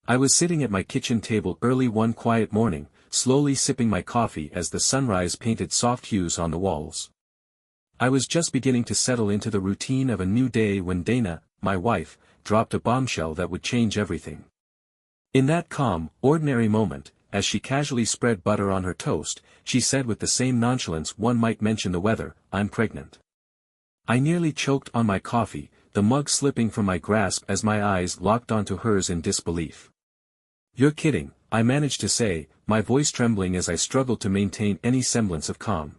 I was sitting at my kitchen table early one quiet morning, slowly sipping my coffee as the sunrise painted soft hues on the walls. I was just beginning to settle into the routine of a new day when Dana, my wife, dropped a bombshell that would change everything. In that calm, ordinary moment, as she casually spread butter on her toast, she said with the same nonchalance one might mention the weather, "I'm pregnant." I nearly choked on my coffee, the mug slipping from my grasp as my eyes locked onto hers in disbelief. "You're kidding," I managed to say, my voice trembling as I struggled to maintain any semblance of calm.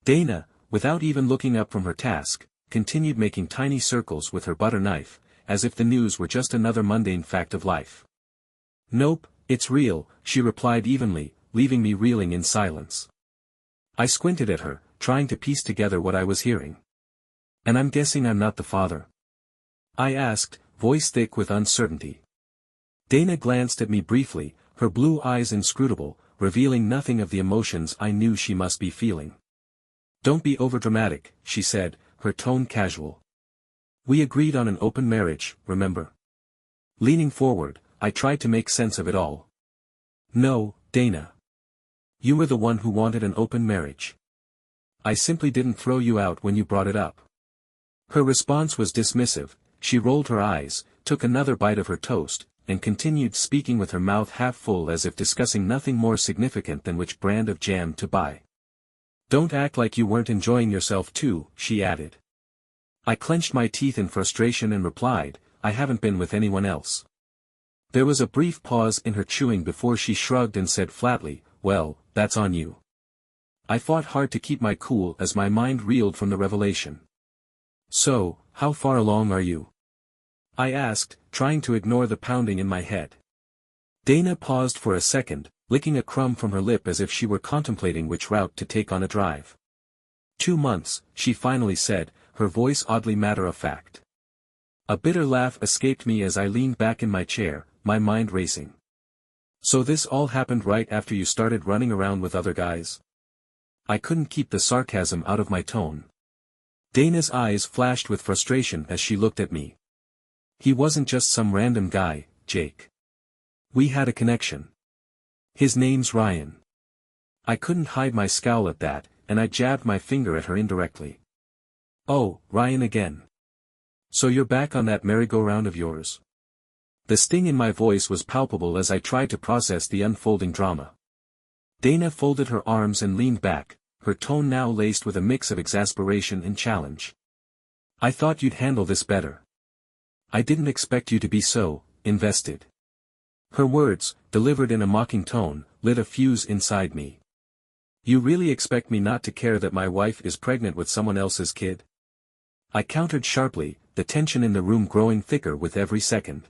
Dana, without even looking up from her task, continued making tiny circles with her butter knife, as if the news were just another mundane fact of life. "Nope, it's real," she replied evenly, leaving me reeling in silence. I squinted at her, trying to piece together what I was hearing. "And I'm guessing I'm not the father?" I asked, voice thick with uncertainty. Dana glanced at me briefly, her blue eyes inscrutable, revealing nothing of the emotions I knew she must be feeling. "Don't be overdramatic," she said, her tone casual. "We agreed on an open marriage, remember?" Leaning forward, I tried to make sense of it all. "No, Dana. You were the one who wanted an open marriage. I simply didn't throw you out when you brought it up." Her response was dismissive. She rolled her eyes, took another bite of her toast, and continued speaking with her mouth half full as if discussing nothing more significant than which brand of jam to buy. "Don't act like you weren't enjoying yourself too," she added. I clenched my teeth in frustration and replied, "I haven't been with anyone else." There was a brief pause in her chewing before she shrugged and said flatly, "Well, that's on you." I fought hard to keep my cool as my mind reeled from the revelation. "So, how far along are you?" I asked, trying to ignore the pounding in my head. Dana paused for a second, licking a crumb from her lip as if she were contemplating which route to take on a drive. 2 months, she finally said, her voice oddly matter-of-fact. A bitter laugh escaped me as I leaned back in my chair, my mind racing. "So this all happened right after you started running around with other guys?" I couldn't keep the sarcasm out of my tone. Dana's eyes flashed with frustration as she looked at me. "He wasn't just some random guy, Jake. We had a connection. His name's Ryan." I couldn't hide my scowl at that, and I jabbed my finger at her indirectly. "Oh, Ryan again. So you're back on that merry-go-round of yours?" The sting in my voice was palpable as I tried to process the unfolding drama. Dana folded her arms and leaned back, her tone now laced with a mix of exasperation and challenge. "I thought you'd handle this better. I didn't expect you to be so invested." Her words, delivered in a mocking tone, lit a fuse inside me. "You really expect me not to care that my wife is pregnant with someone else's kid?" I countered sharply, the tension in the room growing thicker with every second.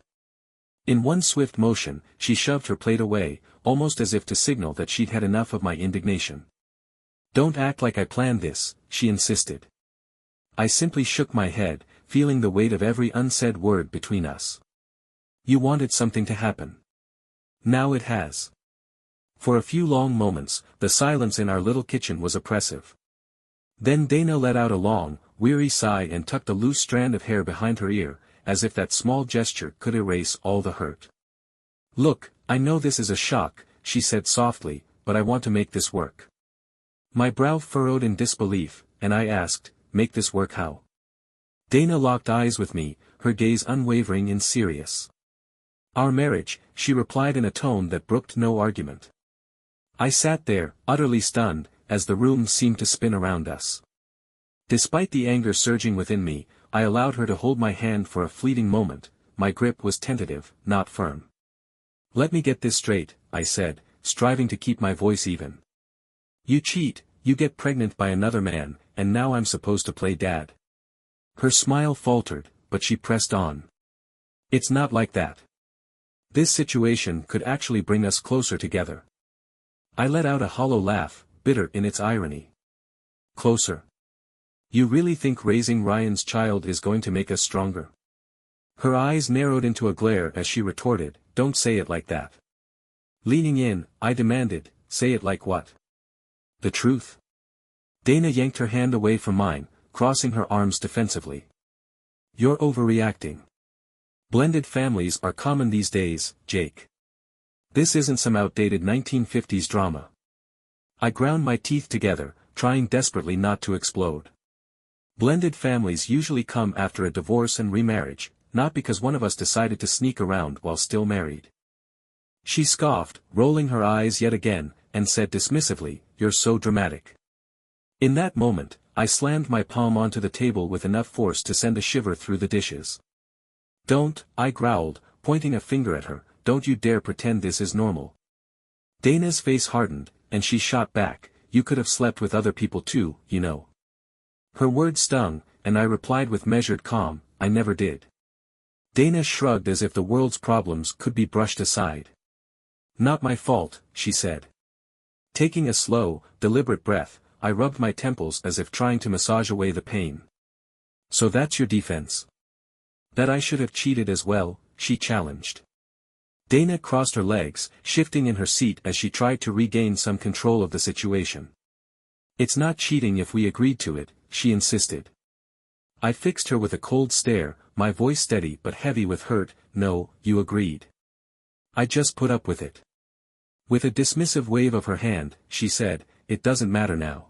In one swift motion, she shoved her plate away, almost as if to signal that she'd had enough of my indignation. "Don't act like I planned this," she insisted. I simply shook my head, feeling the weight of every unsaid word between us. "You wanted something to happen. Now it has." For a few long moments, the silence in our little kitchen was oppressive. Then Dana let out a long, weary sigh and tucked a loose strand of hair behind her ear, as if that small gesture could erase all the hurt. "Look, I know this is a shock," she said softly, "but I want to make this work." My brow furrowed in disbelief, and I asked, "Make this work how?" Dana locked eyes with me, her gaze unwavering and serious. "Our marriage," she replied in a tone that brooked no argument. I sat there, utterly stunned, as the room seemed to spin around us. Despite the anger surging within me, I allowed her to hold my hand for a fleeting moment. My grip was tentative, not firm. "Let me get this straight," I said, striving to keep my voice even. "You cheat, you get pregnant by another man, and now I'm supposed to play dad." Her smile faltered, but she pressed on. "It's not like that. This situation could actually bring us closer together." I let out a hollow laugh, bitter in its irony. "Closer? You really think raising Ryan's child is going to make us stronger?" Her eyes narrowed into a glare as she retorted, "Don't say it like that." Leaning in, I demanded, "Say it like what?" "The truth." Dana yanked her hand away from mine, crossing her arms defensively. "You're overreacting. Blended families are common these days, Jake. This isn't some outdated 1950s drama. I ground my teeth together, trying desperately not to explode. Blended families usually come after a divorce and remarriage, not because one of us decided to sneak around while still married. She scoffed, rolling her eyes yet again, and said dismissively, "You're so dramatic." In that moment, I slammed my palm onto the table with enough force to send a shiver through the dishes. "Don't," I growled, pointing a finger at her, "don't you dare pretend this is normal." Dana's face hardened, and she shot back, "You could have slept with other people too, you know." Her words stung, and I replied with measured calm, "I never did." Dana shrugged as if the world's problems could be brushed aside. "Not my fault," she said. Taking a slow, deliberate breath, I rubbed my temples as if trying to massage away the pain. "So that's your defense? That I should have cheated as well?" she challenged. Dana crossed her legs, shifting in her seat as she tried to regain some control of the situation. "It's not cheating if we agreed to it," she insisted. I fixed her with a cold stare, my voice steady but heavy with hurt. "No, you agreed. I just put up with it." With a dismissive wave of her hand, she said, "It doesn't matter now.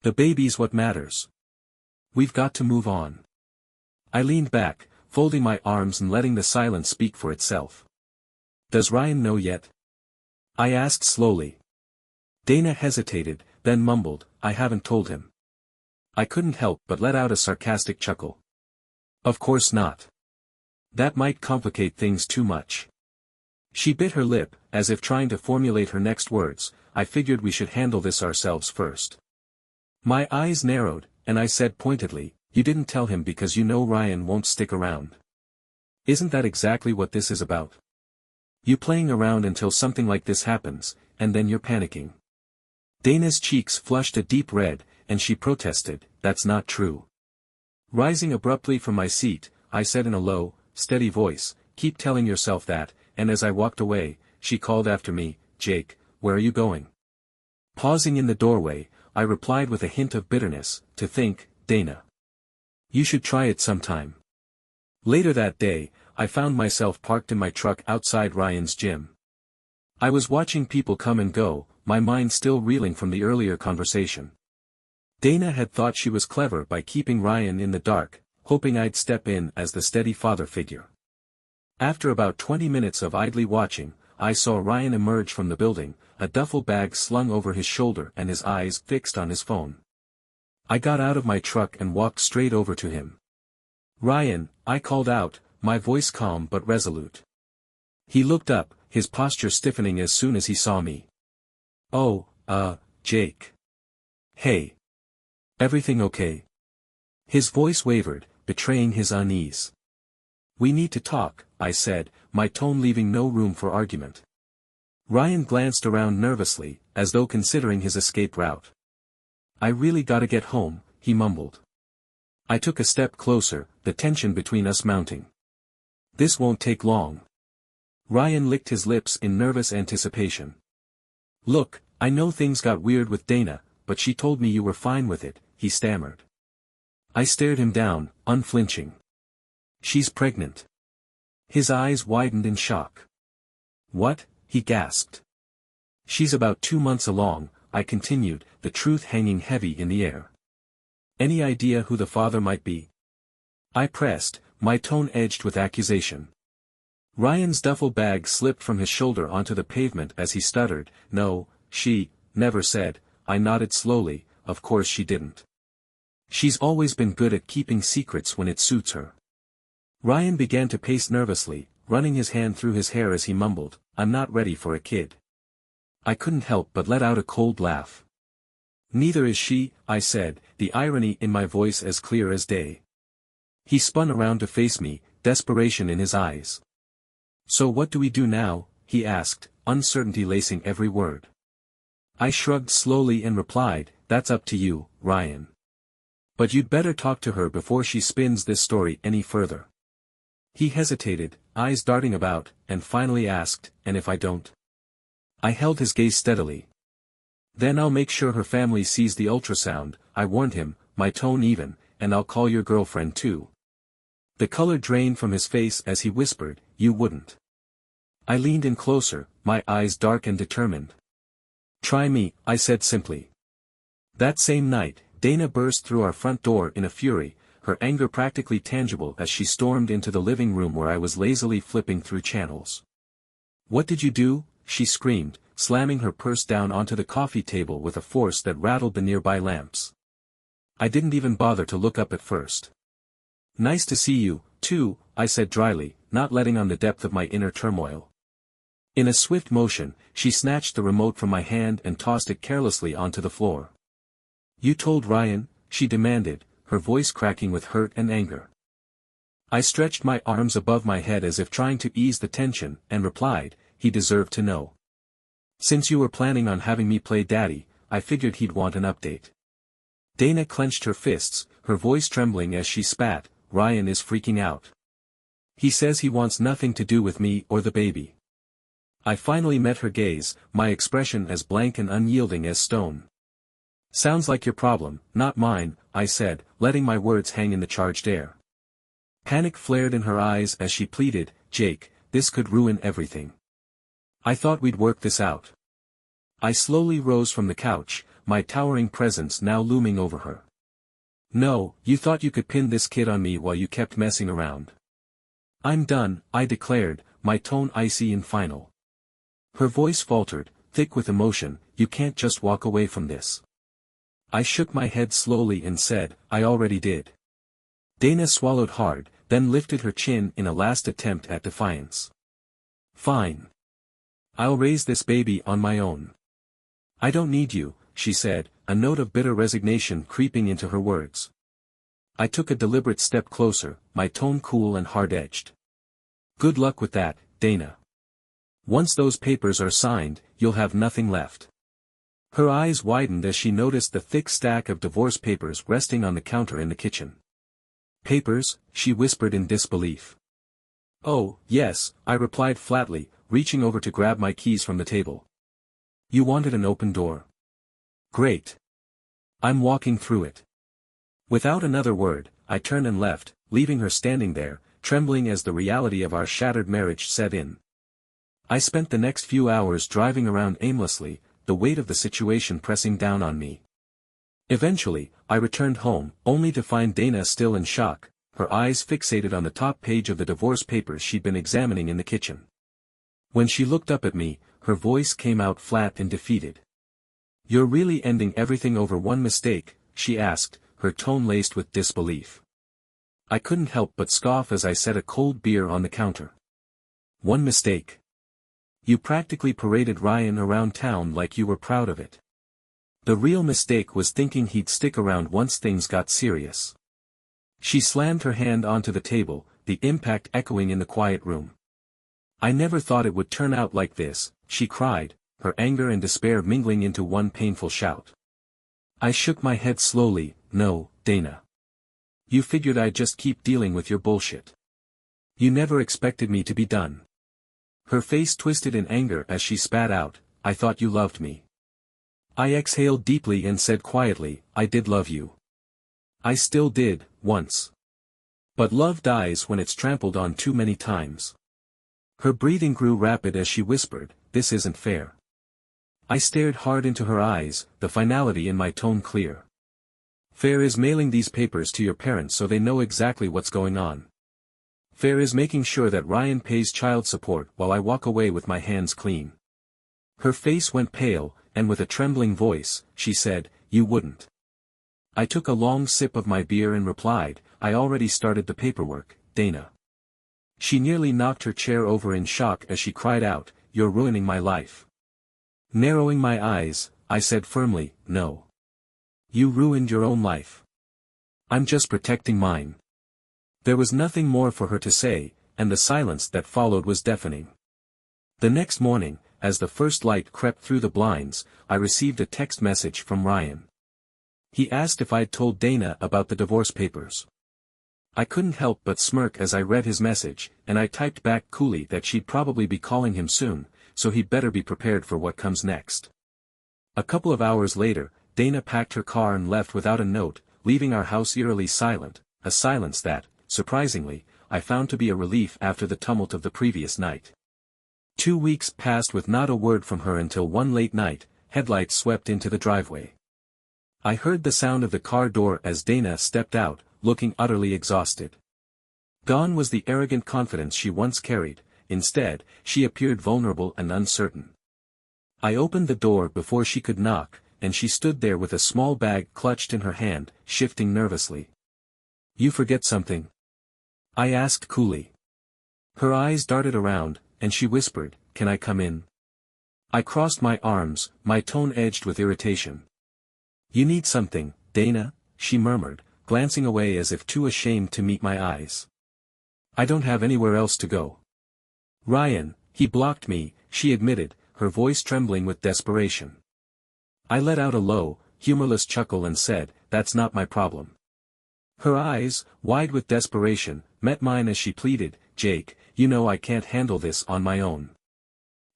The baby's what matters. We've got to move on." I leaned back, folding my arms and letting the silence speak for itself. "Does Ryan know yet?" I asked slowly. Dana hesitated, then mumbled, "I haven't told him." I couldn't help but let out a sarcastic chuckle. "Of course not. That might complicate things too much." She bit her lip, as if trying to formulate her next words. "I figured we should handle this ourselves first." My eyes narrowed, and I said pointedly, "You didn't tell him because you know Ryan won't stick around. Isn't that exactly what this is about? You playing around until something like this happens, and then you're panicking." Dana's cheeks flushed a deep red, and she protested, "That's not true." Rising abruptly from my seat, I said in a low, steady voice, "Keep telling yourself that," and as I walked away, she called after me, "Jake, where are you going?" Pausing in the doorway, I replied with a hint of bitterness, "To think, Dana. You should try it sometime." Later that day, I found myself parked in my truck outside Ryan's gym. I was watching people come and go, my mind still reeling from the earlier conversation. Dana had thought she was clever by keeping Ryan in the dark, hoping I'd step in as the steady father figure. After about 20 minutes of idly watching, I saw Ryan emerge from the building, a duffel bag slung over his shoulder and his eyes fixed on his phone. I got out of my truck and walked straight over to him. "Ryan," I called out, my voice calm but resolute. He looked up, his posture stiffening as soon as he saw me. "Oh, Jake. Hey. Everything okay?" His voice wavered, betraying his unease. "We need to talk," I said, my tone leaving no room for argument. Ryan glanced around nervously, as though considering his escape route. "I really gotta get home," he mumbled. I took a step closer, the tension between us mounting. "This won't take long." Ryan licked his lips in nervous anticipation. "Look, I know things got weird with Dana, but she told me you were fine with it," he stammered. I stared him down, unflinching. "She's pregnant." His eyes widened in shock. "What?" he gasped. "She's about 2 months along," I continued, the truth hanging heavy in the air. "Any idea who the father might be?" I pressed, my tone edged with accusation. Ryan's duffel bag slipped from his shoulder onto the pavement as he stuttered, "No, she never said." I nodded slowly, "Of course she didn't. She's always been good at keeping secrets when it suits her." Ryan began to pace nervously, running his hand through his hair as he mumbled, "I'm not ready for a kid." I couldn't help but let out a cold laugh. "Neither is she," I said, the irony in my voice as clear as day. He spun around to face me, desperation in his eyes. "So what do we do now?" he asked, uncertainty lacing every word. I shrugged slowly and replied, "That's up to you, Ryan. But you'd better talk to her before she spins this story any further." He hesitated, eyes darting about, and finally asked, "And if I don't?" I held his gaze steadily. "Then I'll make sure her family sees the ultrasound," I warned him, my tone even, "and I'll call your girlfriend too." The color drained from his face as he whispered, "You wouldn't." I leaned in closer, my eyes dark and determined. "Try me," I said simply. That same night, Dana burst through our front door in a fury, her anger practically tangible as she stormed into the living room where I was lazily flipping through channels. "What did you do?" she screamed, slamming her purse down onto the coffee table with a force that rattled the nearby lamps. I didn't even bother to look up at first. "Nice to see you, too," I said dryly, not letting on the depth of my inner turmoil. In a swift motion, she snatched the remote from my hand and tossed it carelessly onto the floor. "You told Ryan?" she demanded, her voice cracking with hurt and anger. I stretched my arms above my head as if trying to ease the tension, and replied, "He deserved to know. Since you were planning on having me play daddy, I figured he'd want an update." Dana clenched her fists, her voice trembling as she spat, "Ryan is freaking out. He says he wants nothing to do with me or the baby." I finally met her gaze, my expression as blank and unyielding as stone. "Sounds like your problem, not mine," I said, letting my words hang in the charged air. Panic flared in her eyes as she pleaded, "Jake, this could ruin everything. I thought we'd work this out." I slowly rose from the couch, my towering presence now looming over her. "No, you thought you could pin this kid on me while you kept messing around." "I'm done," I declared, my tone icy and final. Her voice faltered, thick with emotion, "You can't just walk away from this." I shook my head slowly and said, "I already did." Dana swallowed hard, then lifted her chin in a last attempt at defiance. "Fine. I'll raise this baby on my own." "I don't need you," she said, a note of bitter resignation creeping into her words. I took a deliberate step closer, my tone cool and hard-edged. "Good luck with that, Dana. Once those papers are signed, you'll have nothing left." Her eyes widened as she noticed the thick stack of divorce papers resting on the counter in the kitchen. "Papers?" she whispered in disbelief. "Oh, yes," I replied flatly, reaching over to grab my keys from the table. "You wanted an open door. Great. I'm walking through it." Without another word, I turned and left, leaving her standing there, trembling as the reality of our shattered marriage set in. I spent the next few hours driving around aimlessly, the weight of the situation pressing down on me. Eventually, I returned home, only to find Dana still in shock, her eyes fixated on the top page of the divorce papers she'd been examining in the kitchen. When she looked up at me, her voice came out flat and defeated. "You're really ending everything over one mistake?" she asked, her tone laced with disbelief. I couldn't help but scoff as I set a cold beer on the counter. "One mistake? You practically paraded Ryan around town like you were proud of it. The real mistake was thinking he'd stick around once things got serious." She slammed her hand onto the table, the impact echoing in the quiet room. "I never thought it would turn out like this," she cried, her anger and despair mingling into one painful shout. I shook my head slowly, "No, Dana. You figured I'd just keep dealing with your bullshit. You never expected me to be done." Her face twisted in anger as she spat out, "I thought you loved me." I exhaled deeply and said quietly, "I did love you. I still did, once. But love dies when it's trampled on too many times." Her breathing grew rapid as she whispered, "This isn't fair." I stared hard into her eyes, the finality in my tone clear. "Fair is mailing these papers to your parents so they know exactly what's going on. Fair is making sure that Ryan pays child support while I walk away with my hands clean." Her face went pale, and with a trembling voice, she said, "You wouldn't." I took a long sip of my beer and replied, "I already started the paperwork, Dana." She nearly knocked her chair over in shock as she cried out, "You're ruining my life." Narrowing my eyes, I said firmly, "No. You ruined your own life. I'm just protecting mine." There was nothing more for her to say, and the silence that followed was deafening. The next morning, as the first light crept through the blinds, I received a text message from Ryan. He asked if I'd told Dana about the divorce papers. I couldn't help but smirk as I read his message, and I typed back coolly that she'd probably be calling him soon, so he'd better be prepared for what comes next. A couple of hours later, Dana packed her car and left without a note, leaving our house eerily silent, a silence that, surprisingly, I found to be a relief after the tumult of the previous night. 2 weeks passed with not a word from her until one late night, headlights swept into the driveway. I heard the sound of the car door as Dana stepped out, looking utterly exhausted. Gone was the arrogant confidence she once carried, instead, she appeared vulnerable and uncertain. I opened the door before she could knock, and she stood there with a small bag clutched in her hand, shifting nervously. "You forget something?" I asked coolly. Her eyes darted around, and she whispered, "Can I come in?" I crossed my arms, my tone edged with irritation. "You need something, Dana," she murmured, glancing away as if too ashamed to meet my eyes. "I don't have anywhere else to go." "Ryan, he blocked me," she admitted, her voice trembling with desperation. I let out a low, humorless chuckle and said, "That's not my problem." Her eyes, wide with desperation, met mine as she pleaded, "Jake, you know I can't handle this on my own."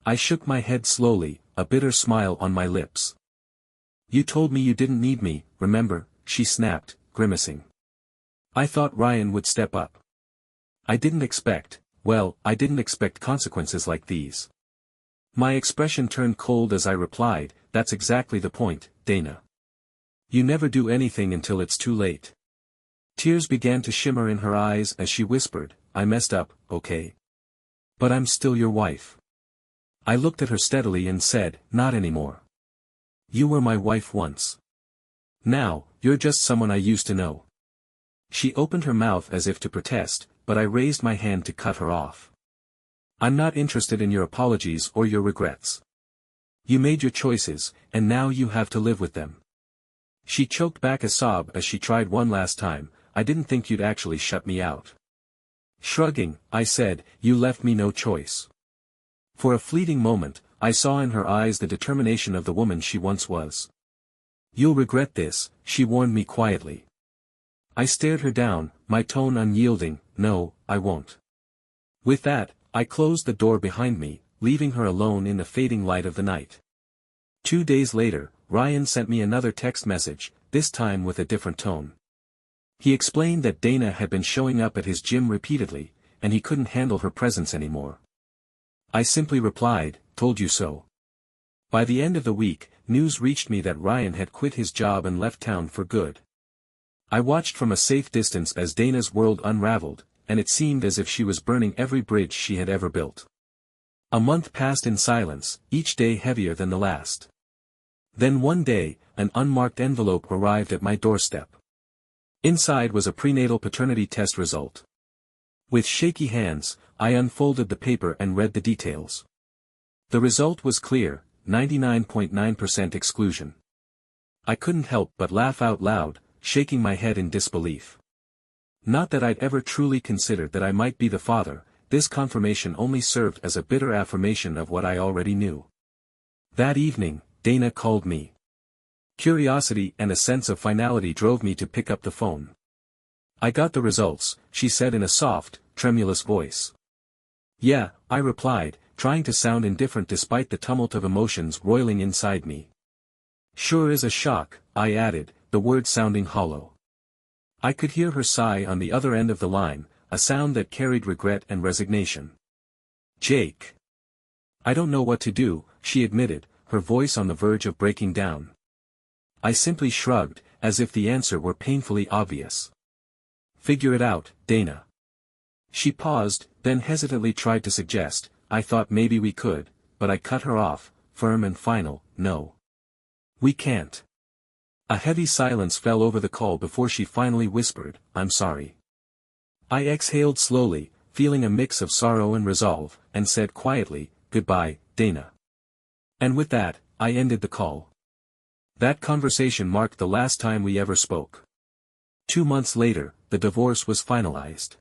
I shook my head slowly, a bitter smile on my lips. "You told me you didn't need me, remember?" she snapped, grimacing. I thought Ryan would step up. I didn't expect consequences like these. My expression turned cold as I replied, "That's exactly the point, Dana. You never do anything until it's too late." Tears began to shimmer in her eyes as she whispered, "I messed up, okay? But I'm still your wife." I looked at her steadily and said, "Not anymore. You were my wife once. Now, you're just someone I used to know." She opened her mouth as if to protest, but I raised my hand to cut her off. "I'm not interested in your apologies or your regrets. You made your choices, and now you have to live with them." She choked back a sob as she tried one last time, "I didn't think you'd actually shut me out." Shrugging, I said, "You left me no choice." For a fleeting moment, I saw in her eyes the determination of the woman she once was. "You'll regret this," she warned me quietly. I stared her down, my tone unyielding, "No, I won't." With that, I closed the door behind me, leaving her alone in the fading light of the night. 2 days later, Ryan sent me another text message, this time with a different tone. He explained that Dana had been showing up at his gym repeatedly, and he couldn't handle her presence anymore. I simply replied, "Told you so." By the end of the week, news reached me that Ryan had quit his job and left town for good. I watched from a safe distance as Dana's world unraveled, and it seemed as if she was burning every bridge she had ever built. A month passed in silence, each day heavier than the last. Then one day, an unmarked envelope arrived at my doorstep. Inside was a prenatal paternity test result. With shaky hands, I unfolded the paper and read the details. The result was clear, 99.9% exclusion. I couldn't help but laugh out loud, shaking my head in disbelief. Not that I'd ever truly considered that I might be the father, this confirmation only served as a bitter affirmation of what I already knew. That evening, Dana called me. Curiosity and a sense of finality drove me to pick up the phone. "I got the results," she said in a soft, tremulous voice. "Yeah," I replied, trying to sound indifferent despite the tumult of emotions roiling inside me. "Sure is a shock," I added, the words sounding hollow. I could hear her sigh on the other end of the line, a sound that carried regret and resignation. "Jake. I don't know what to do," she admitted, her voice on the verge of breaking down. I simply shrugged, as if the answer were painfully obvious. "Figure it out, Dana." She paused, then hesitantly tried to suggest, "I thought maybe we could," but I cut her off, firm and final, "No. We can't." A heavy silence fell over the call before she finally whispered, "I'm sorry." I exhaled slowly, feeling a mix of sorrow and resolve, and said quietly, "Goodbye, Dana." And with that, I ended the call. That conversation marked the last time we ever spoke. 2 months later, the divorce was finalized.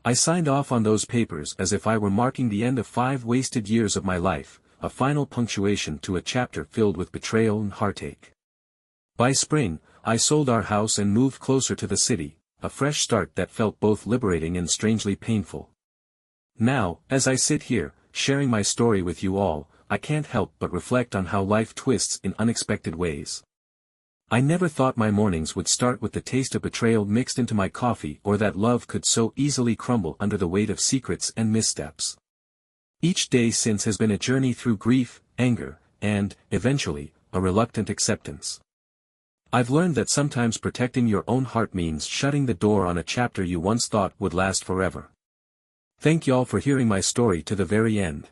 I signed off on those papers as if I were marking the end of 5 wasted years of my life, a final punctuation to a chapter filled with betrayal and heartache. By spring, I sold our house and moved closer to the city, a fresh start that felt both liberating and strangely painful. Now, as I sit here, sharing my story with you all, I can't help but reflect on how life twists in unexpected ways. I never thought my mornings would start with the taste of betrayal mixed into my coffee, or that love could so easily crumble under the weight of secrets and missteps. Each day since has been a journey through grief, anger, and, eventually, a reluctant acceptance. I've learned that sometimes protecting your own heart means shutting the door on a chapter you once thought would last forever. Thank y'all for hearing my story to the very end.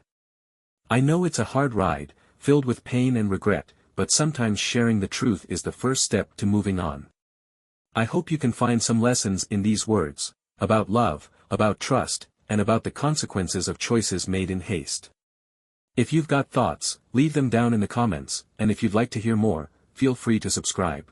I know it's a hard ride, filled with pain and regret, but sometimes sharing the truth is the first step to moving on. I hope you can find some lessons in these words, about love, about trust, and about the consequences of choices made in haste. If you've got thoughts, leave them down in the comments, and if you'd like to hear more, feel free to subscribe.